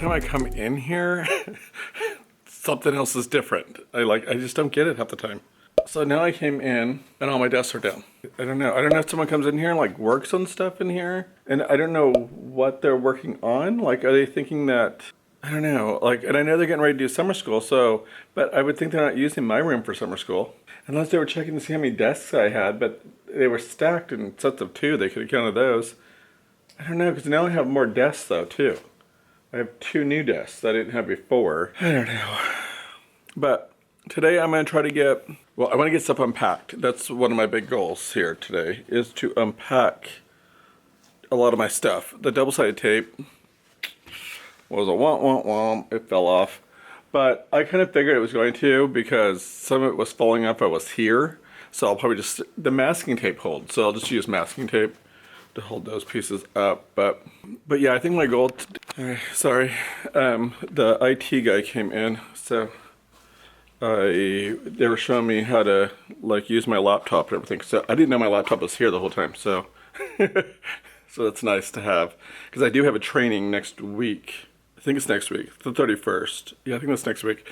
time I come in here, something else is different. I just don't get it half the time. So now I came in and all my desks are down. I don't know if someone comes in here and like works on stuff in here, and I don't know what they're working on. Like, are they thinking that, I don't know, like, and I know they're getting ready to do summer school, so, but I would think they're not using my room for summer school. Unless they were checking to see how many desks I had, but they were stacked in sets of 2. They could have counted those. I don't know, because now I have more desks though, too. I have 2 new desks I didn't have before. I don't know. But today I'm going to try to get, well, I want to get stuff unpacked. That's one of my big goals here today, is to unpack a lot of my stuff. The double-sided tape was a womp. It fell off. But I kind of figured it was going to, because some of it was falling off. I was here. So I'll probably just, the masking tape holds. So I'll just use masking tape to hold those pieces up. But yeah, I think my goal, sorry, the IT guy came in. So they were showing me how to like use my laptop and everything. So I didn't know my laptop was here the whole time. So, so it's nice to have, because I do have a training next week. I think it's next week, the 31st. Yeah, I think that's next week.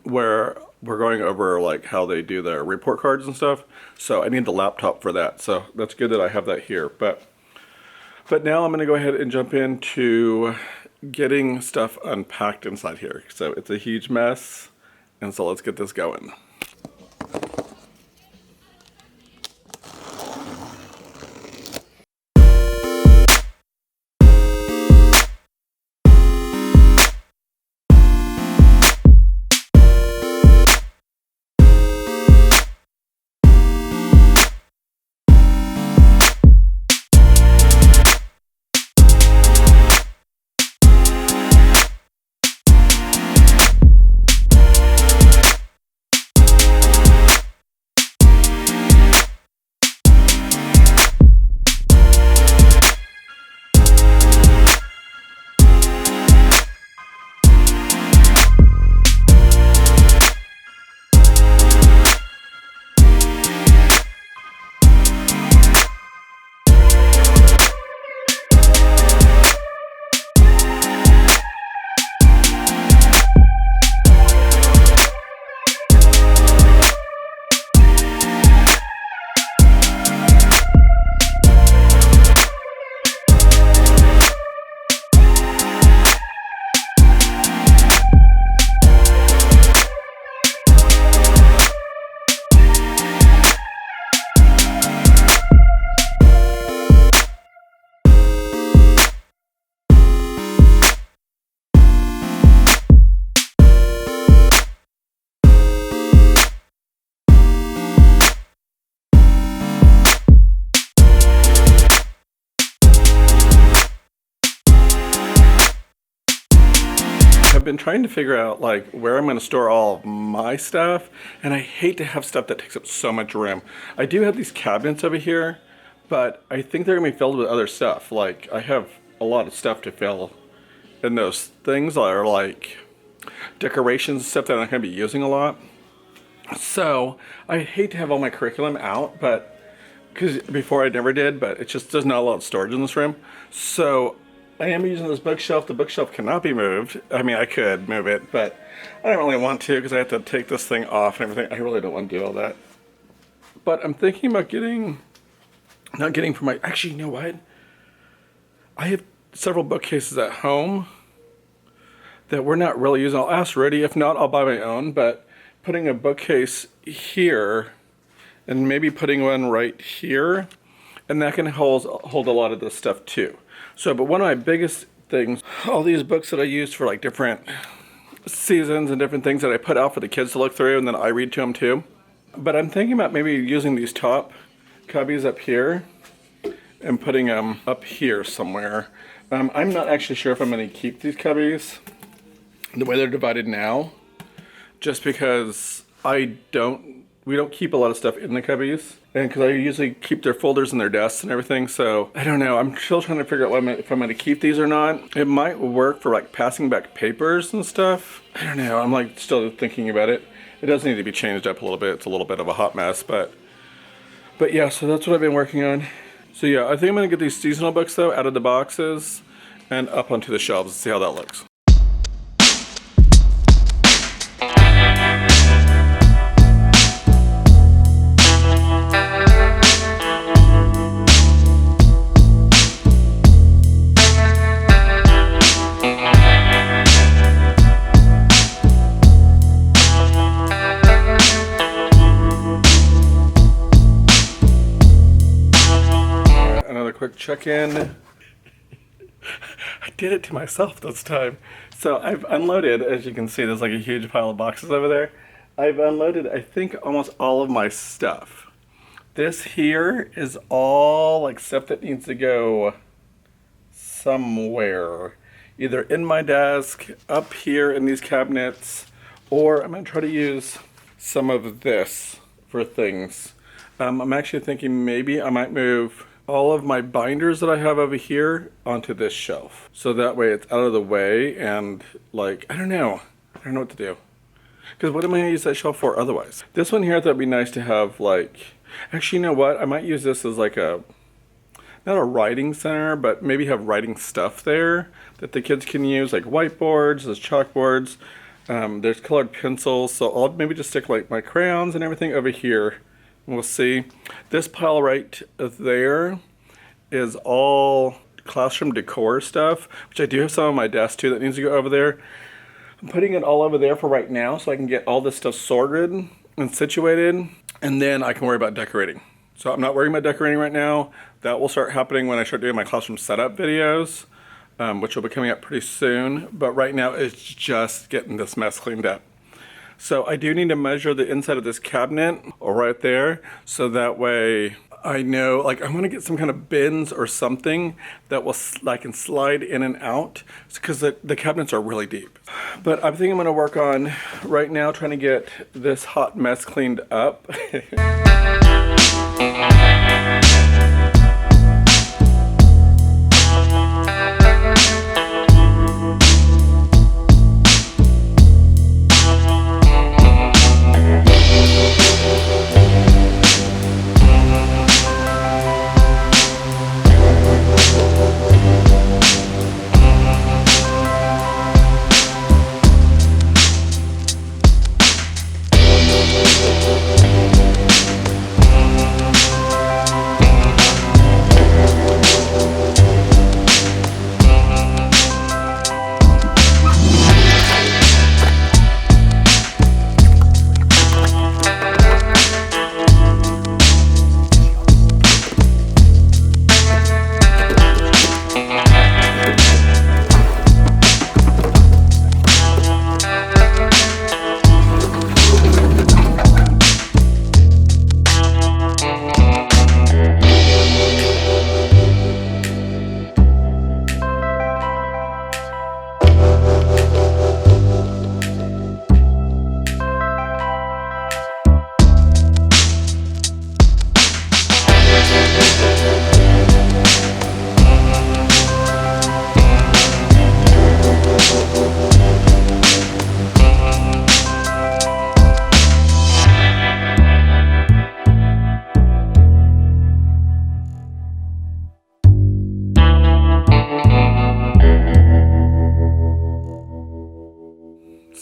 Where we're going over like how they do their report cards and stuff. So I need the laptop for that. So that's good that I have that here. But now I'm going to go ahead and jump into getting stuff unpacked inside here. So it's a huge mess. And so let's get this going. I've been trying to figure out like where I'm going to store all of my stuff, and I hate to have stuff that takes up so much room. I do have these cabinets over here, but I think they're going to be filled with other stuff. Like, I have a lot of stuff to fill, and those things are like decorations and stuff that I'm not going to be using a lot. So I hate to have all my curriculum out, but because before I never did, but it just there's not a lot of storage in this room. So I am using this bookshelf. The bookshelf cannot be moved. I mean, I could move it, but I don't really want to because I have to take this thing off and everything. I really don't want to do all that. But I'm thinking about not getting for my, actually, you know what? I have several bookcases at home that we're not really using. I'll ask Rudy. If not, I'll buy my own. But putting a bookcase here and maybe putting one right here, and that can hold a lot of this stuff too. So, but one of my biggest things, all these books that I use for like different seasons and different things that I put out for the kids to look through, and then I read to them too. But I'm thinking about maybe using these top cubbies up here and putting them up here somewhere. I'm not actually sure if I'm going to keep these cubbies the way they're divided now, just because we don't keep a lot of stuff in the cubbies, and because I usually keep their folders in their desks and everything. So I don't know. I'm still trying to figure out if I'm going to keep these or not. It might work for like passing back papers and stuff. I don't know. I'm like still thinking about it. It does need to be changed up a little bit. It's a little bit of a hot mess, but yeah. So that's what I've been working on. So yeah, I think I'm going to get these seasonal books though out of the boxes and up onto the shelves and see how that looks. check in. I did it to myself this time. So I've unloaded, as you can see, there's like a huge pile of boxes over there. I've unloaded, I think, almost all of my stuff. This here is all like stuff that needs to go somewhere. Either in my desk, up here in these cabinets, or I'm gonna try to use some of this for things. I'm actually thinking maybe I might move all of my binders that I have over here onto this shelf. So that way it's out of the way and like, I don't know what to do. Because what am I gonna use that shelf for otherwise? This one here I thought it'd be nice to have like, actually you know what? I might use this as like a, not a writing center, but maybe have writing stuff there that the kids can use, like whiteboards, there's chalkboards, there's colored pencils. So I'll maybe just stick like my crayons and everything over here. We'll see. This pile right there is all classroom decor stuff, which I do have some on my desk too that needs to go over there. I'm putting it all over there for right now so I can get all this stuff sorted and situated, and then I can worry about decorating. So I'm not worrying about decorating right now. That will start happening when I start doing my classroom setup videos, which will be coming up pretty soon. But right now it's just getting this mess cleaned up. So I do need to measure the inside of this cabinet right there, so that way I know, like I want to get some kind of bins or something that will I can slide in and out, because the cabinets are really deep. But I think I'm going to work on right now trying to get this hot mess cleaned up.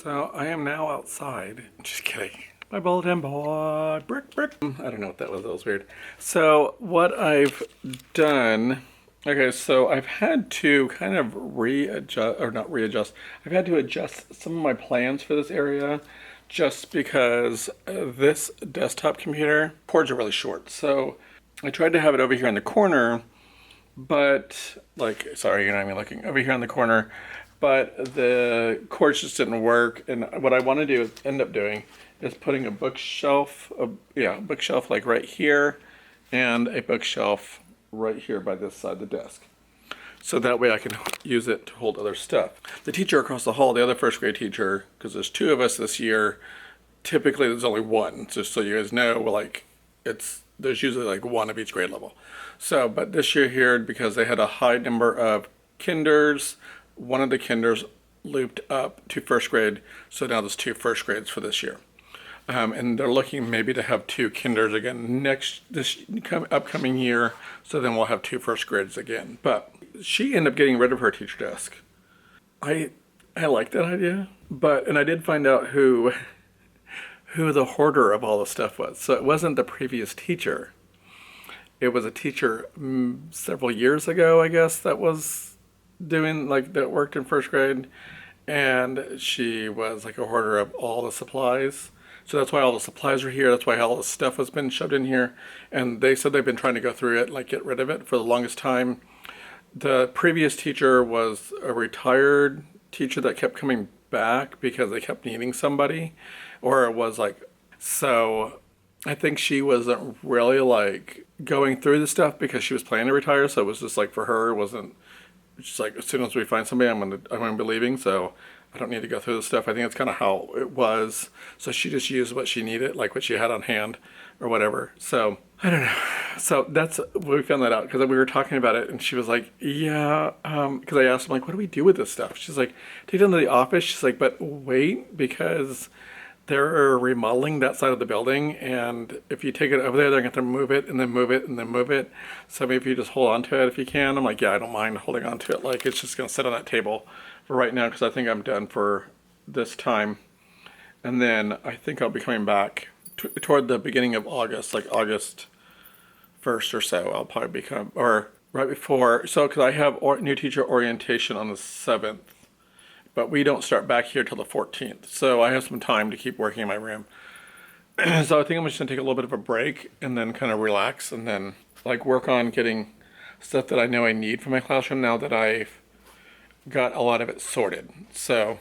So I am now outside. Just kidding. My bulletin board. Brick. I don't know what that was. That was weird. So what I've done. Okay, so I've had to kind of readjust, or not readjust. I've had to adjust some of my plans for this area, just because this desktop computer cords are really short. So I tried to have it over here in the corner, but like, sorry, you're not even looking over here in the corner. But the cords just didn't work, and what I want to do is end up doing is putting a bookshelf, bookshelf like right here, and a bookshelf right here by this side of the desk. So that way I can use it to hold other stuff. The teacher across the hall, the other first grade teacher, because there's 2 of us this year, typically there's only 1, just so you guys know, like there's usually like 1 of each grade level. So, but this year here, because they had a high number of kinders, one of the kinders looped up to first grade, so now there's 2 first grades for this year. And they're looking maybe to have 2 kinders again this upcoming year, so then we'll have 2 first grades again. But she ended up getting rid of her teacher desk. I like that idea, and I did find out who the hoarder of all the stuff was. So it wasn't the previous teacher. It was a teacher several years ago, I guess, that was doing that worked in first grade, and she was like a hoarder of all the supplies. So that's why all the supplies are here. That's why all the stuff has been shoved in here. And they said they've been trying to go through it, like get rid of it for the longest time. The previous teacher was a retired teacher that kept coming back because they kept needing somebody, or it was like, so I think she wasn't really like going through the stuff because she was planning to retire. So it was just like for her, it wasn't just like, as soon as we find somebody, I'm gonna be leaving. So I don't need to go through the stuff. I think it's kind of how it was. So she just used what she needed, like what she had on hand or whatever. So I don't know. So that's, we found that out because we were talking about it and she was like, yeah, because I asked him like, what do we do with this stuff? She's like, take it into the office. She's like, but wait, because they're remodeling that side of the building, and if you take it over there, they're going to move it and then move it and then move it. So maybe if you just hold on to it if you can. I'm like, yeah, I don't mind holding on to it. Like, it's just going to sit on that table for right now because I think I'm done for this time. And then I think I'll be coming back toward the beginning of August, like August 1st or so. I'll probably become, or right before, so because I have new teacher orientation on the 7th. But we don't start back here till the 14th. So I have some time to keep working in my room. So I think I'm just gonna take a little bit of a break and then kind of relax and then like work on getting stuff that I know I need for my classroom now that I've got a lot of it sorted. So,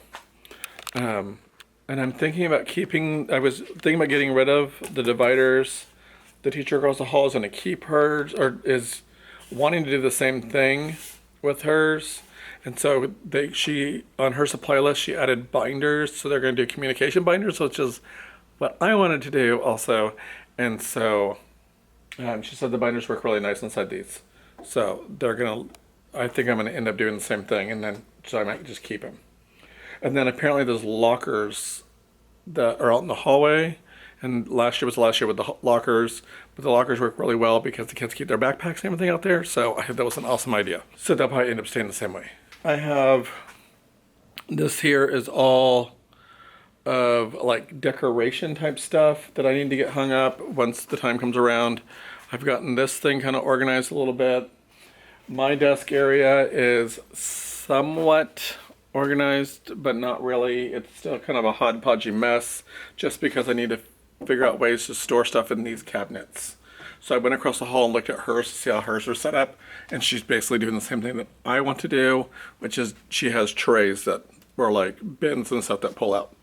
and I'm thinking about I was thinking about getting rid of the dividers. The teacher across the hall is gonna keep hers, or is wanting to do the same thing with hers. And so she, on her supply list, she added binders. So they're going to do communication binders, which is what I wanted to do also. And so she said the binders work really nice inside these. So I think I'm going to end up doing the same thing. And then, so I might just keep them. And then apparently there's lockers that are out in the hallway. And last year was the last year with the lockers. But the lockers work really well because the kids keep their backpacks and everything out there. So I thought that was an awesome idea. So they'll probably end up staying the same way. I have, this here is all of like decoration type stuff that I need to get hung up once the time comes around. I've gotten this thing kind of organized a little bit. My desk area is somewhat organized, but not really. It's still kind of a hodgepodgey mess just because I need to figure out ways to store stuff in these cabinets. So I went across the hall and looked at hers to see how hers are set up. And she's basically doing the same thing that I want to do, which is she has trays that are like bins and stuff that pull out.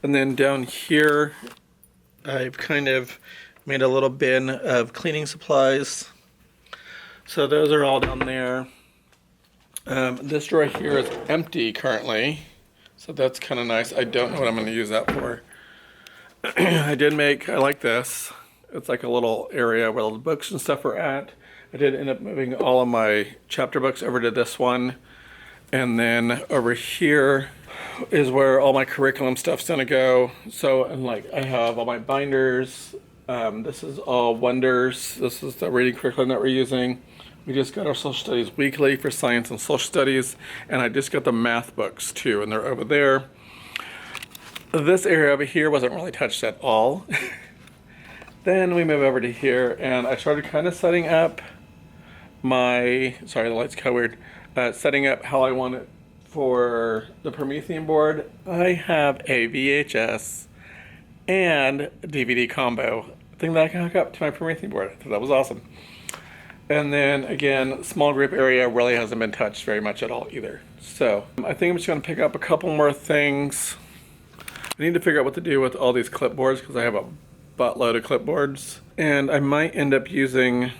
And then down here, I've kind of made a little bin of cleaning supplies. So those are all down there. This drawer here is empty currently. So that's kind of nice. I don't know what I'm going to use that for. I like this. It's like a little area where all the books and stuff are at. I did end up moving all of my chapter books over to this one. And then over here is where all my curriculum stuff's gonna go. So, and like I have all my binders. This is all Wonders. This is the reading curriculum that we're using. We just got our social studies weekly for science and social studies. And I just got the math books too, and they're over there. This area over here wasn't really touched at all. Then we move over to here, and I started kind of setting up my, sorry, the lights kind of weird, setting up how I want it for the Promethean board. I have a VHS and DVD combo thing that I can hook up to my Promethean board. I thought that was awesome. And then again, small group area really hasn't been touched very much at all either. So I think I'm just going to pick up a couple more things. I need to figure out what to do with all these clipboards because I have a buttload of clipboards. And I might end up using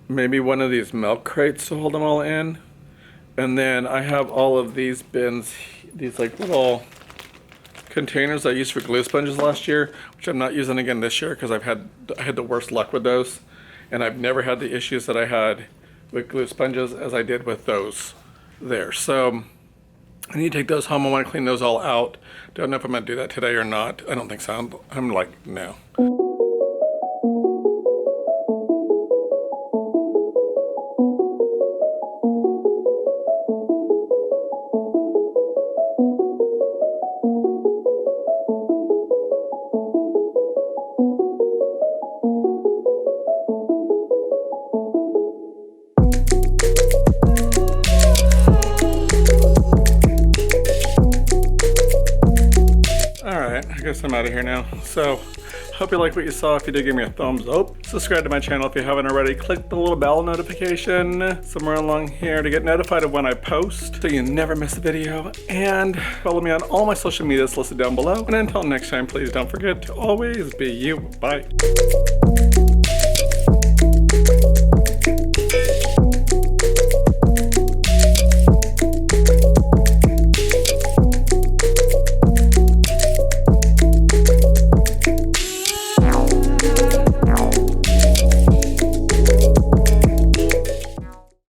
maybe one of these milk crates to hold them all in. And then I have all of these bins, these like little containers I used for glue sponges last year, which I'm not using again this year because I had the worst luck with those. And I've never had the issues that I had with glue sponges as I did with those there. So I need to take those home. I want to clean those all out. Don't know if I'm going to do that today or not. I don't think so. I'm like, no. I guess I'm out of here now. So Hope you liked what you saw. If you did, give me a thumbs up. Subscribe to my channel if you haven't already. Click the little bell notification somewhere along here to get notified of when I post so you never miss a video. And follow me on all my social medias listed down below. And until next time, please don't forget to always be you. Bye.